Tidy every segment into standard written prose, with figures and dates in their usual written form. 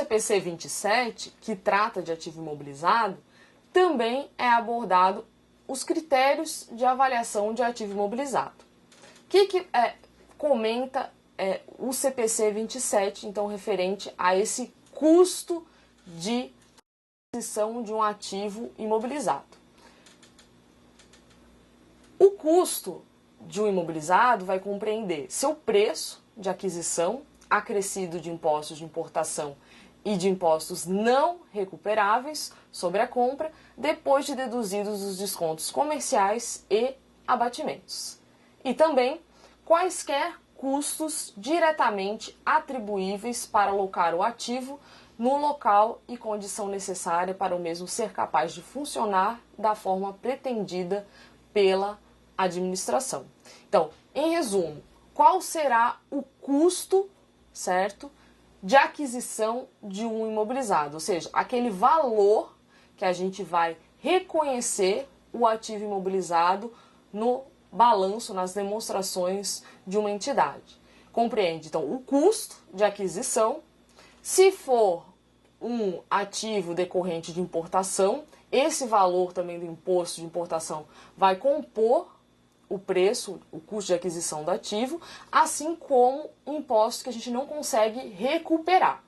CPC 27, que trata de ativo imobilizado, também é abordado os critérios de avaliação de ativo imobilizado. O que comenta o CPC 27, então referente a esse custo de aquisição de um ativo imobilizado? O custo de um imobilizado vai compreender seu preço de aquisição, acrescido de impostos de importação e de impostos não recuperáveis sobre a compra, depois de deduzidos os descontos comerciais e abatimentos. E também quaisquer custos diretamente atribuíveis para alocar o ativo no local e condição necessária para o mesmo ser capaz de funcionar da forma pretendida pela administração. Então, em resumo, qual será o custo, certo, de aquisição de um imobilizado? Ou seja, aquele valor que a gente vai reconhecer o ativo imobilizado no balanço, nas demonstrações de uma entidade. Compreende, então, o custo de aquisição. Se for um ativo decorrente de importação, esse valor também do imposto de importação vai compor o preço, o custo de aquisição do ativo, assim como impostos que a gente não consegue recuperar,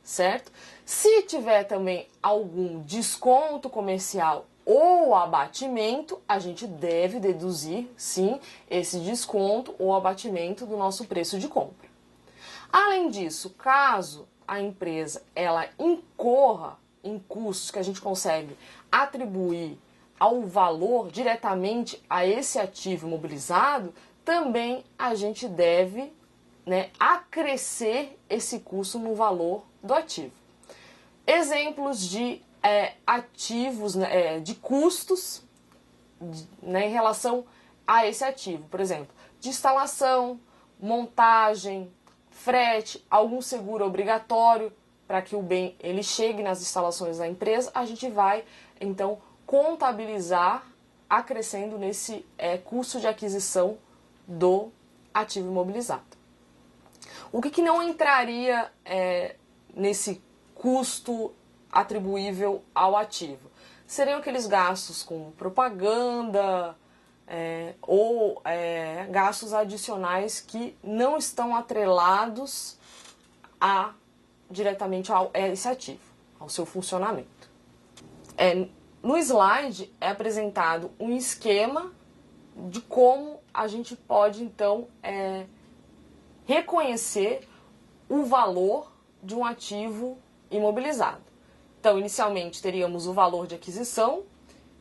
certo? Se tiver também algum desconto comercial ou abatimento, a gente deve deduzir, sim, esse desconto ou abatimento do nosso preço de compra. Além disso, caso a empresa ela incorra em custos que a gente consegue atribuir ao valor diretamente a esse ativo imobilizado, também a gente deve, acrescer esse custo no valor do ativo. Exemplos de ativos, de custos em relação a esse ativo, por exemplo, de instalação, montagem, frete, algum seguro obrigatório para que o bem ele chegue nas instalações da empresa, a gente vai então contabilizar acrescendo nesse custo de aquisição do ativo imobilizado. O que não entraria nesse custo atribuível ao ativo? Seriam aqueles gastos com propaganda ou gastos adicionais que não estão atrelados diretamente a esse ativo, ao seu funcionamento. No slide é apresentado um esquema de como a gente pode, então, reconhecer o valor de um ativo imobilizado. Então, inicialmente, teríamos o valor de aquisição,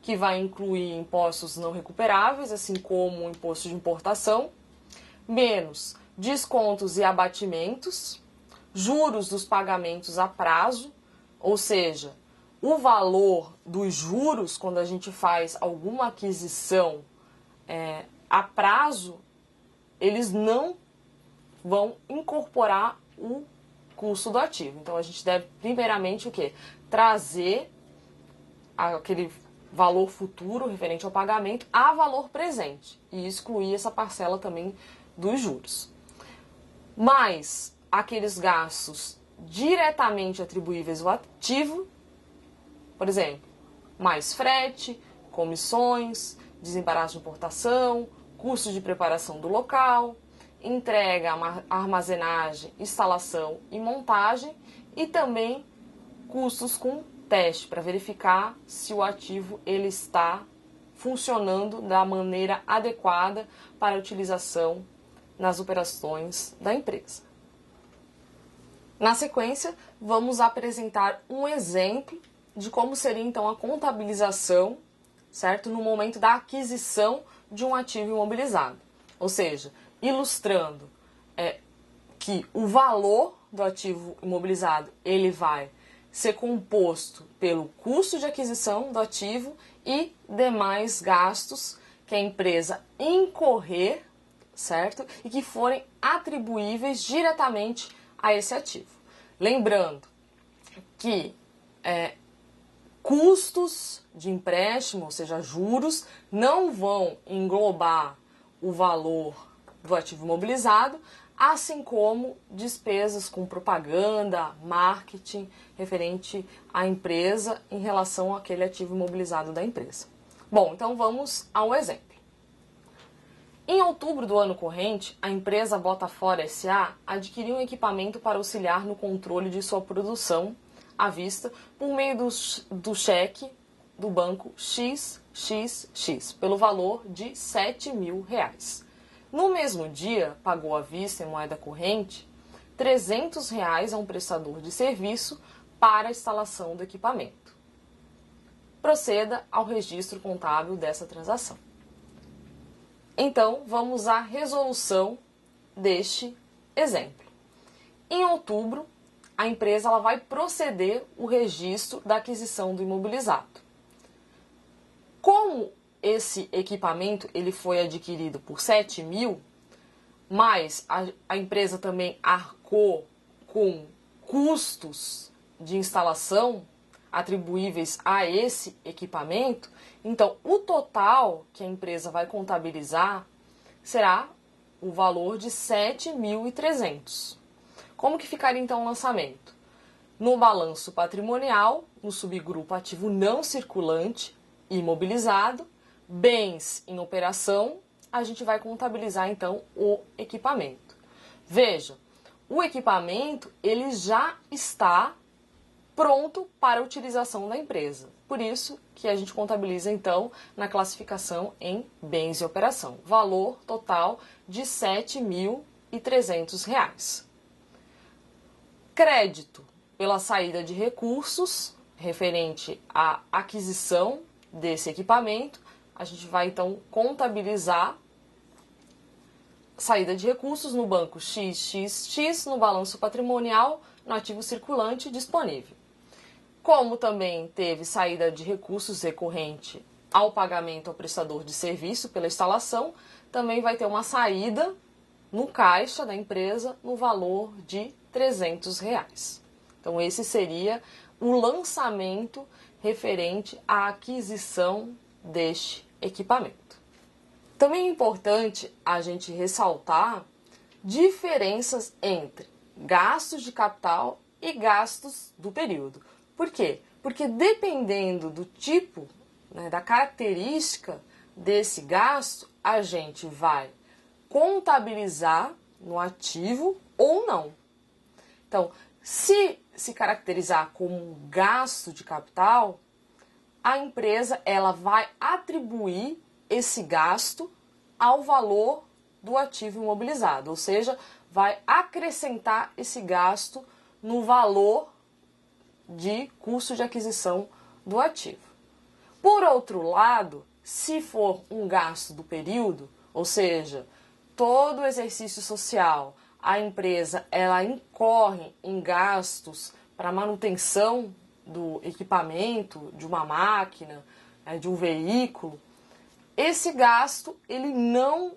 que vai incluir impostos não recuperáveis, assim como o imposto de importação, menos descontos e abatimentos, juros dos pagamentos a prazo, ou seja, o valor dos juros, quando a gente faz alguma aquisição a prazo, eles não vão incorporar o custo do ativo. Então, a gente deve, primeiramente, o quê? Trazer aquele valor futuro referente ao pagamento a valor presente e excluir essa parcela também dos juros. Mas aqueles gastos diretamente atribuíveis ao ativo, por exemplo, mais frete, comissões, desembaraço de importação, custos de preparação do local, entrega, armazenagem, instalação e montagem e também custos com teste para verificar se o ativo ele está funcionando da maneira adequada para a utilização nas operações da empresa. Na sequência, vamos apresentar um exemplo de como seria então a contabilização, certo? No momento da aquisição de um ativo imobilizado. Ou seja, ilustrando que o valor do ativo imobilizado ele vai ser composto pelo custo de aquisição do ativo e demais gastos que a empresa incorrer, certo? E que forem atribuíveis diretamente a esse ativo. Lembrando que custos de empréstimo, ou seja, juros, não vão englobar o valor do ativo imobilizado, assim como despesas com propaganda, marketing, referente à empresa em relação àquele ativo imobilizado da empresa. Bom, então vamos ao exemplo. Em outubro do ano corrente, a empresa Botafora S.A. adquiriu um equipamento para auxiliar no controle de sua produção à vista por meio do cheque do banco XXX, pelo valor de R$ 7.000. No mesmo dia, pagou à vista em moeda corrente R$ 300 a um prestador de serviço para a instalação do equipamento. Proceda ao registro contábil dessa transação. Então, vamos à resolução deste exemplo. Em outubro, a empresa vai proceder o registro da aquisição do imobilizado. Como esse equipamento ele foi adquirido por 7.000, mas a empresa também arcou com custos de instalação atribuíveis a esse equipamento, então o total que a empresa vai contabilizar será o valor de 7.300. Como que ficaria então o lançamento? No balanço patrimonial, no subgrupo ativo não circulante imobilizado, bens em operação, a gente vai contabilizar então o equipamento. Veja, o equipamento ele já está pronto para a utilização da empresa. Por isso que a gente contabiliza então na classificação em bens em operação. Valor total de R$ 7.300. Crédito pela saída de recursos referente à aquisição desse equipamento, a gente vai então contabilizar saída de recursos no banco XXX, no balanço patrimonial, no ativo circulante disponível. Como também teve saída de recursos recorrente ao pagamento ao prestador de serviço pela instalação, também vai ter uma saída no caixa da empresa no valor de R$ 300. Então esse seria o lançamento referente à aquisição deste equipamento. Também é importante a gente ressaltar diferenças entre gastos de capital e gastos do período. Por quê? Porque dependendo do tipo, da característica desse gasto, a gente vai contabilizar no ativo ou não. Então, se caracterizar como um gasto de capital, a empresa ela vai atribuir esse gasto ao valor do ativo imobilizado, ou seja, vai acrescentar esse gasto no valor de custo de aquisição do ativo. Por outro lado, se for um gasto do período, ou seja, todo o exercício social, a empresa ela incorre em gastos para manutenção do equipamento, de uma máquina, de um veículo, esse gasto ele não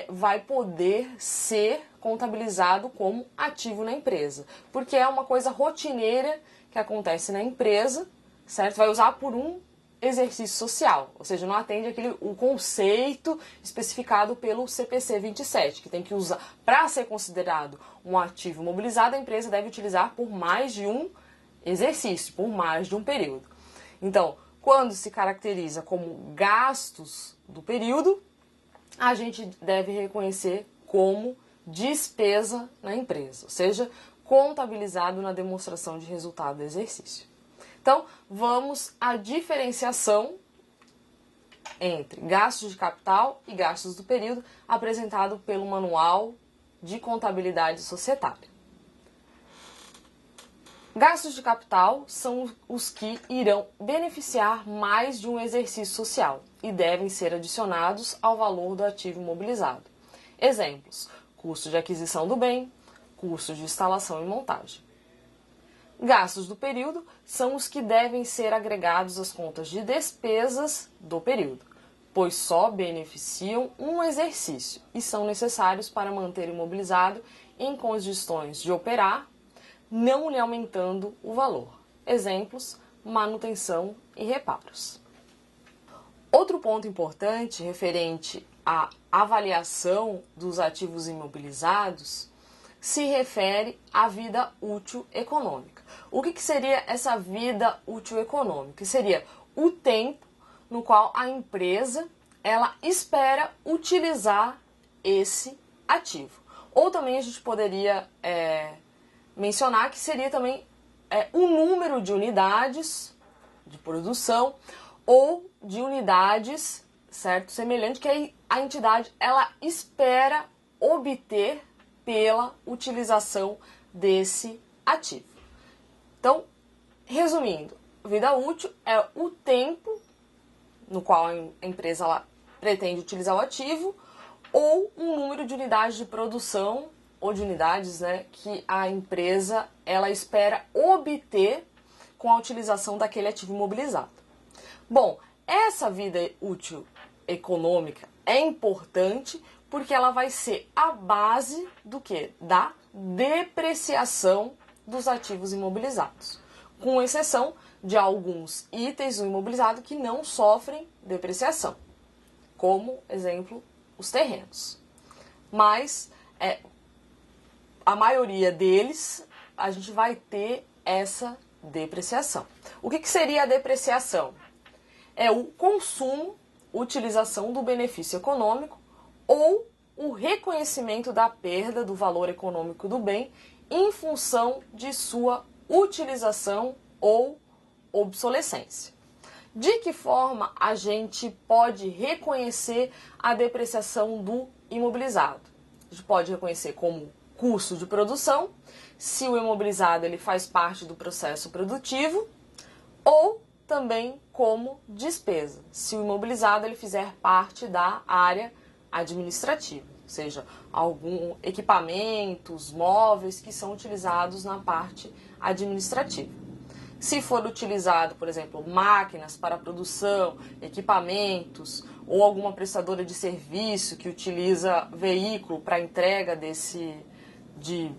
vai poder ser contabilizado como ativo na empresa, porque é uma coisa rotineira que acontece na empresa, certo? Vai usar por um exercício social, ou seja, não atende o conceito especificado pelo CPC 27, que tem que usar, para ser considerado um ativo imobilizado, a empresa deve utilizar por mais de um exercício, por mais de um período. Então, quando se caracteriza como gastos do período, a gente deve reconhecer como despesa na empresa, ou seja, contabilizado na demonstração de resultado do exercício. Então, vamos à diferenciação entre gastos de capital e gastos do período apresentado pelo Manual de Contabilidade Societária. Gastos de capital são os que irão beneficiar mais de um exercício social e devem ser adicionados ao valor do ativo imobilizado. Exemplos: custo de aquisição do bem, custo de instalação e montagem. Gastos do período são os que devem ser agregados às contas de despesas do período, pois só beneficiam um exercício e são necessários para manter o imobilizado em condições de operar, não lhe aumentando o valor. Exemplos: manutenção e reparos. Outro ponto importante referente à avaliação dos ativos imobilizados se refere à vida útil econômica. O que seria essa vida útil econômica? Seria o tempo no qual a empresa ela espera utilizar esse ativo. Ou também a gente poderia mencionar que seria também o número de unidades de produção ou de unidades, certo, semelhante que a entidade ela espera obter pela utilização desse ativo. Então, resumindo, vida útil é o tempo no qual a empresa ela pretende utilizar o ativo ou um número de unidades de produção ou de unidades, né, que a empresa ela espera obter com a utilização daquele ativo imobilizado. Bom, essa vida útil econômica é importante porque ela vai ser a base do quê? Da depreciação dos ativos imobilizados, com exceção de alguns itens do imobilizado que não sofrem depreciação, como, exemplo, os terrenos. Mas a maioria deles a gente vai ter essa depreciação. O que seria a depreciação? É o consumo, utilização do benefício econômico ou o reconhecimento da perda do valor econômico do bem em função de sua utilização ou obsolescência. De que forma a gente pode reconhecer a depreciação do imobilizado? A gente pode reconhecer como custo de produção, se o imobilizado ele faz parte do processo produtivo, ou também como despesa, se o imobilizado ele fizer parte da área administrativa, ou seja, algum equipamentos, móveis que são utilizados na parte administrativa. Se for utilizado, por exemplo, máquinas para produção, equipamentos ou alguma prestadora de serviço que utiliza veículo para entrega de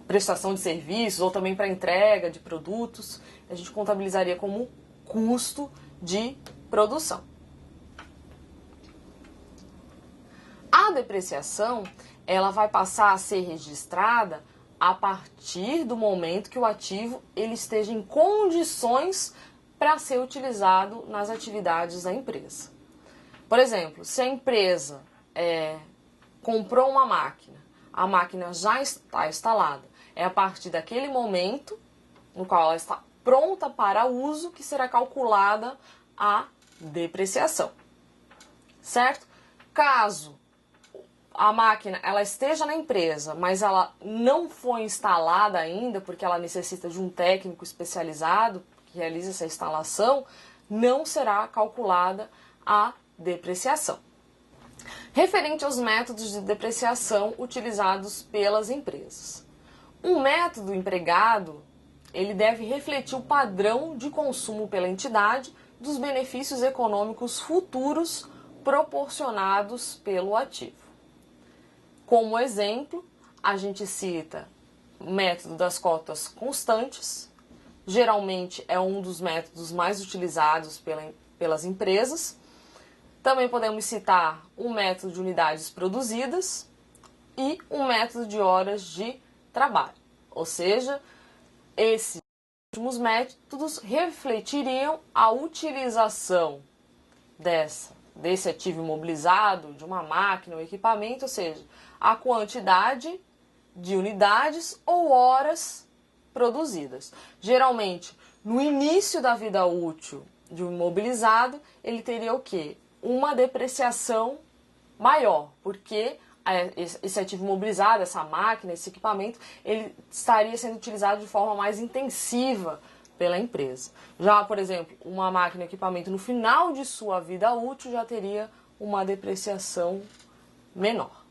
prestação de serviços ou também para entrega de produtos, a gente contabilizaria como custo de produção. A depreciação, ela vai passar a ser registrada a partir do momento que o ativo ele esteja em condições para ser utilizado nas atividades da empresa. Por exemplo, se a empresa comprou uma máquina, a máquina já está instalada, é a partir daquele momento no qual ela está pronta para uso que será calculada a depreciação, certo? Caso a máquina ela esteja na empresa, mas ela não foi instalada ainda, porque ela necessita de um técnico especializado que realize essa instalação, não será calculada a depreciação. Referente aos métodos de depreciação utilizados pelas empresas. Um método empregado, ele deve refletir o padrão de consumo pela entidade dos benefícios econômicos futuros proporcionados pelo ativo. Como exemplo, a gente cita o método das cotas constantes, geralmente é um dos métodos mais utilizados pelas empresas. Também podemos citar o método de unidades produzidas e o método de horas de trabalho. Ou seja, esses últimos métodos refletiriam a utilização desse ativo imobilizado, de uma máquina ou equipamento, ou seja, a quantidade de unidades ou horas produzidas. Geralmente, no início da vida útil de um imobilizado, ele teria o quê? Uma depreciação maior, porque esse ativo imobilizado, essa máquina, esse equipamento, ele estaria sendo utilizado de forma mais intensiva pela empresa. Já, por exemplo, uma máquina, equipamento no final de sua vida útil já teria uma depreciação menor.